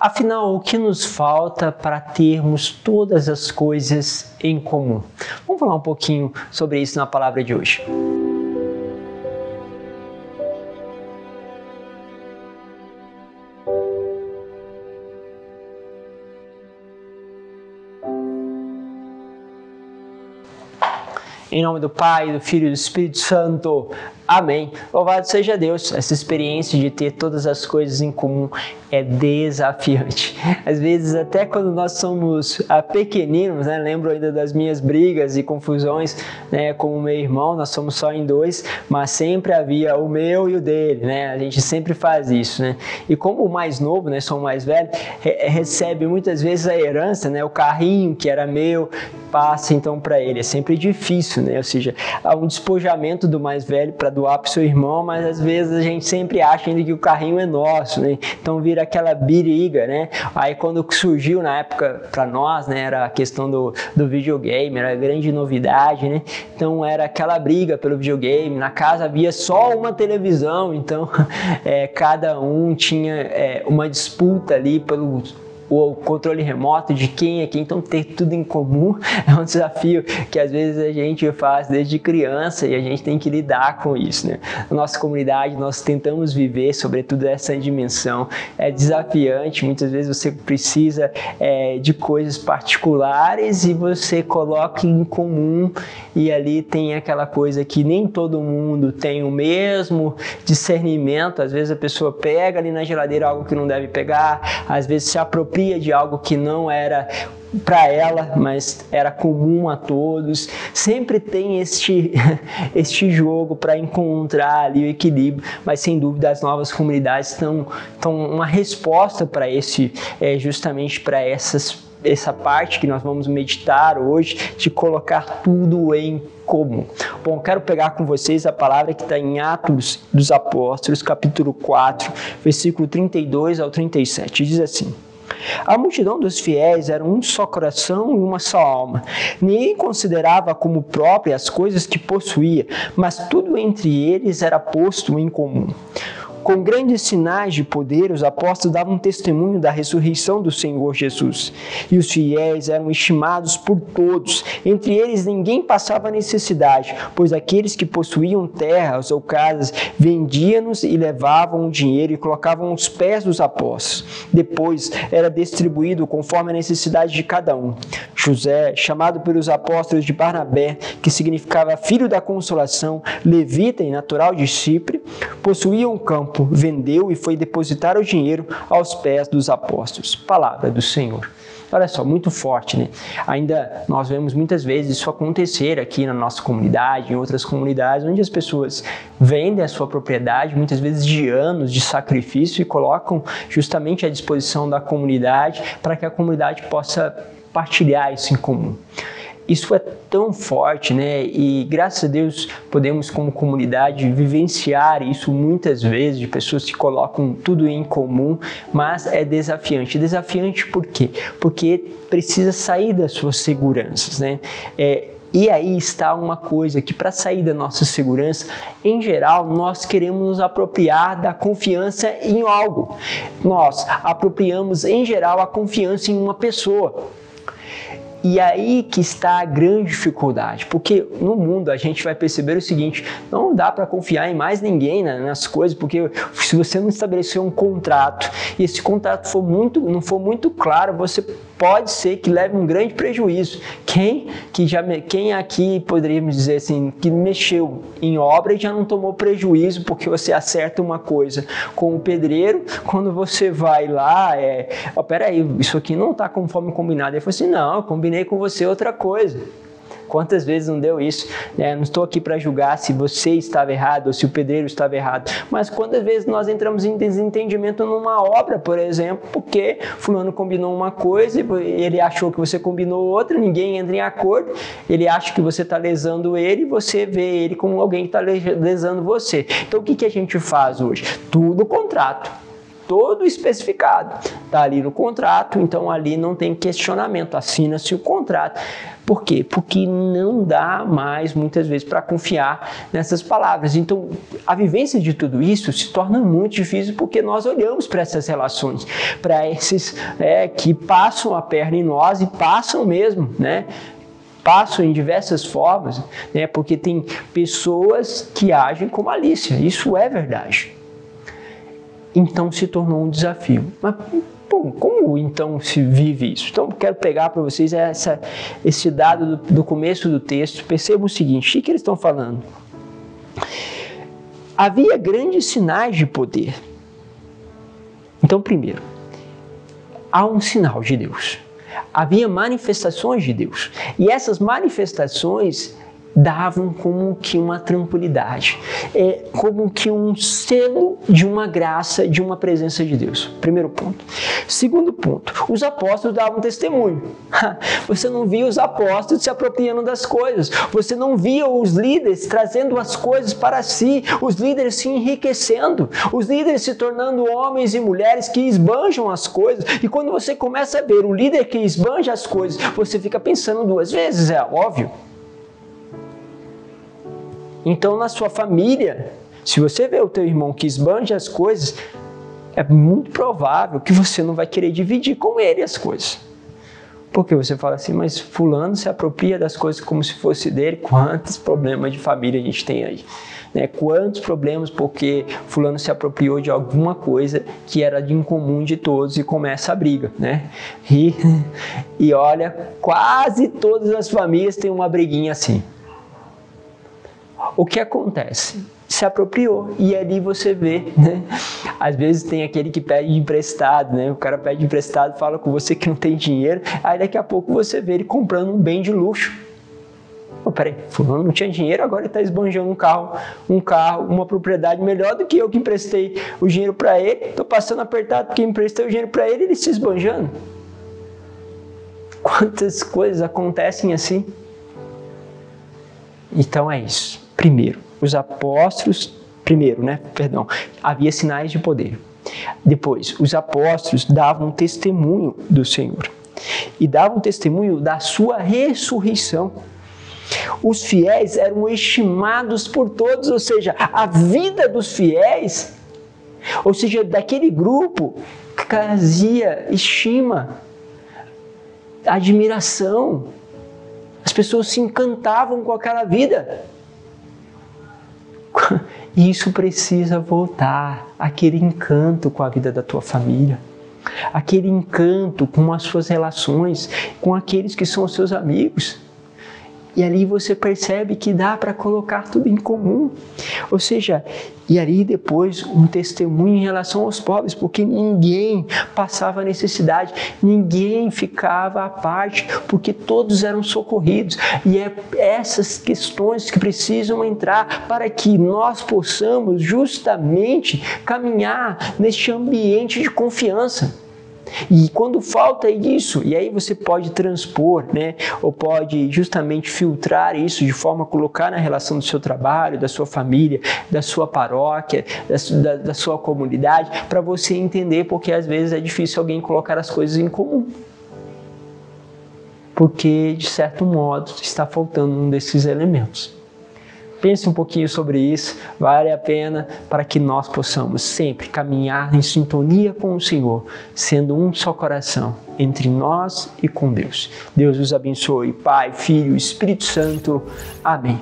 Afinal, o que nos falta para termos todas as coisas em comum? Vamos falar um pouquinho sobre isso na palavra de hoje. Em nome do Pai, do Filho e do Espírito Santo. Amém. Louvado seja Deus. Essa experiência de ter todas as coisas em comum é desafiante. Às vezes, até quando nós somos pequeninos, né? Lembro ainda das minhas brigas e confusões, né? Com o meu irmão, nós somos só em dois, mas sempre havia o meu e o dele, né? A gente sempre faz isso, né? E como o mais novo, né? Sou o mais velho, recebe muitas vezes a herança, né? O carrinho que era meu, passa então para ele. É sempre difícil, né? Ou seja, há um despojamento do mais velho para doar para o seu irmão, mas às vezes a gente sempre acha ainda que o carrinho é nosso, né? Então vira aquela briga, né? Aí quando surgiu na época para nós, né? Era a questão do videogame, era a grande novidade, né? Então era aquela briga pelo videogame. Na casa havia só uma televisão, então cada um tinha uma disputa ali pelo o controle remoto de quem é quem, então ter tudo em comum é um desafio que às vezes a gente faz desde criança e a gente tem que lidar com isso, né? Na nossa comunidade nós tentamos viver sobretudo essa dimensão, é desafiante, muitas vezes você precisa de coisas particulares e você coloca em comum e ali tem aquela coisa que nem todo mundo tem o mesmo discernimento, às vezes a pessoa pega ali na geladeira algo que não deve pegar, às vezes se apropria de algo que não era para ela, mas era comum a todos. Sempre tem este jogo para encontrar ali o equilíbrio, mas sem dúvida as novas comunidades estão uma resposta para justamente para essa parte que nós vamos meditar hoje, de colocar tudo em comum. Bom, quero pegar com vocês a palavra que está em Atos dos Apóstolos, capítulo 4, versículo 32 ao 37. Diz assim: a multidão dos fiéis era um só coração e uma só alma. Ninguém considerava como própria as coisas que possuía, mas tudo entre eles era posto em comum. Com grandes sinais de poder, os apóstolos davam testemunho da ressurreição do Senhor Jesus. E os fiéis eram estimados por todos. Entre eles ninguém passava necessidade, pois aqueles que possuíam terras ou casas vendiam-nos e levavam o dinheiro e colocavam aos pés dos apóstolos. Depois era distribuído conforme a necessidade de cada um. José, chamado pelos apóstolos de Barnabé, que significava filho da consolação, levita e natural de Chipre, possuía um campo, vendeu e foi depositar o dinheiro aos pés dos apóstolos. Palavra do Senhor. Olha só, muito forte, né? Ainda nós vemos muitas vezes isso acontecer aqui na nossa comunidade, em outras comunidades, onde as pessoas vendem a sua propriedade, muitas vezes de anos de sacrifício, e colocam justamente à disposição da comunidade para que a comunidade possa partilhar isso em comum. Isso é tão forte, né? E graças a Deus podemos, como comunidade, vivenciar isso muitas vezes, de pessoas que colocam tudo em comum, mas é desafiante. Desafiante por quê? Porque precisa sair das suas seguranças, né? E aí está uma coisa que, para sair da nossa segurança, em geral, nós queremos nos apropriar da confiança em algo. Nós apropriamos, em geral, a confiança em uma pessoa. E aí que está a grande dificuldade, porque no mundo a gente vai perceber o seguinte: não dá para confiar em mais ninguém nas coisas, porque se você não estabelecer um contrato e esse contrato não for muito claro, você pode ser que leve um grande prejuízo. Quem aqui poderíamos dizer assim, que mexeu em obra e já não tomou prejuízo porque você acerta uma coisa com o pedreiro, quando você vai lá, peraí, isso aqui não está conforme combinado. Ele falou assim: não, eu combinei com você outra coisa. Quantas vezes não deu isso? Não estou aqui para julgar se você estava errado ou se o pedreiro estava errado, mas quantas vezes nós entramos em desentendimento numa obra, por exemplo, porque fulano combinou uma coisa e ele achou que você combinou outra, ninguém entra em acordo, ele acha que você está lesando ele e você vê ele como alguém que está lesando você. Então o que a gente faz hoje? Tudo contrato. todo especificado. Está ali no contrato, então ali não tem questionamento, assina-se o contrato. Por quê? Porque não dá mais, muitas vezes, para confiar nessas palavras. Então, a vivência de tudo isso se torna muito difícil porque nós olhamos para essas relações, para esses que passam a perna em nós e passam mesmo, né? Passam em diversas formas, né? Porque tem pessoas que agem com malícia, isso é verdade. Então se tornou um desafio. Mas, como então se vive isso? Então quero pegar para vocês esse dado do começo do texto. Percebam o seguinte, o que eles estão falando? Havia grandes sinais de poder. Então, primeiro, há um sinal de Deus. Havia manifestações de Deus. E essas manifestações davam como que uma tranquilidade, como que um selo de uma graça, de uma presença de Deus. Primeiro ponto. Segundo ponto, os apóstolos davam testemunho. Você não via os apóstolos se apropriando das coisas, você não via os líderes trazendo as coisas para si, os líderes se enriquecendo, os líderes se tornando homens e mulheres que esbanjam as coisas. E quando você começa a ver o líder que esbanja as coisas, você fica pensando duas vezes, é óbvio. Então, na sua família, se você vê o teu irmão que esbanja as coisas, é muito provável que você não vai querer dividir com ele as coisas. Porque você fala assim, mas fulano se apropria das coisas como se fosse dele. Quantos problemas de família a gente tem aí? Né? Quantos problemas porque fulano se apropriou de alguma coisa que era de incomum de todos e começa a briga, né? E olha, quase todas as famílias têm uma briguinha assim. O que acontece? Se apropriou, e ali você vê, né? Às vezes tem aquele que pede emprestado, né? O cara pede emprestado, fala com você que não tem dinheiro, aí daqui a pouco você vê ele comprando um bem de luxo. Peraí, fulano não tinha dinheiro, agora ele está esbanjando um carro, uma propriedade melhor do que eu que emprestei o dinheiro para ele, estou passando apertado porque emprestei o dinheiro para ele e ele se esbanjando. Quantas coisas acontecem assim? Então é isso. Primeiro, os apóstolos, havia sinais de poder. Depois, os apóstolos davam testemunho do Senhor e davam testemunho da sua ressurreição. Os fiéis eram estimados por todos, ou seja, a vida dos fiéis, ou seja, daquele grupo, trazia estima, admiração. As pessoas se encantavam com aquela vida. E isso precisa voltar, aquele encanto com a vida da tua família, aquele encanto com as suas relações, com aqueles que são os seus amigos. E ali você percebe que dá para colocar tudo em comum. Ou seja, e ali depois um testemunho em relação aos pobres, porque ninguém passava necessidade, ninguém ficava à parte, porque todos eram socorridos. E é essas questões que precisam entrar para que nós possamos justamente caminhar neste ambiente de confiança. E quando falta isso, e aí você pode transpor, né, ou pode justamente filtrar isso de forma a colocar na relação do seu trabalho, da sua família, da sua paróquia, da sua comunidade, para você entender porque às vezes é difícil alguém colocar as coisas em comum. Porque, de certo modo, está faltando um desses elementos. Pense um pouquinho sobre isso, vale a pena para que nós possamos sempre caminhar em sintonia com o Senhor, sendo um só coração entre nós e com Deus. Deus os abençoe, Pai, Filho, Espírito Santo. Amém.